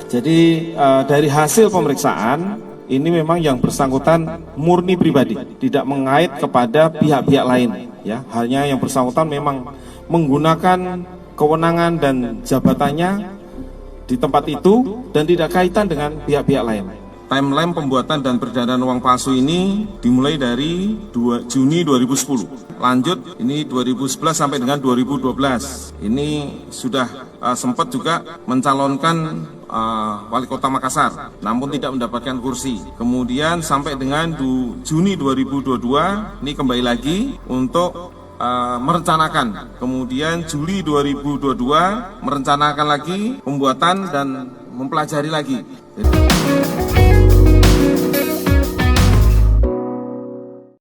Jadi dari hasil pemeriksaan ini memang yang bersangkutan murni pribadi, tidak mengait kepada pihak-pihak lain, ya. Hanya yang bersangkutan memang menggunakan kewenangan dan jabatannya di tempat itu dan tidak kaitan dengan pihak-pihak lain. Timeline pembuatan dan peredaran uang palsu ini dimulai dari Juni 2010. Lanjut ini 2011 sampai dengan 2012. Ini sudah sempat juga mencalonkan Wali Kota Makassar, namun tidak mendapatkan kursi. Kemudian sampai dengan Juni 2022 ini kembali lagi untuk merencanakan. Kemudian Juli 2022 merencanakan lagi pembuatan dan mempelajari lagi.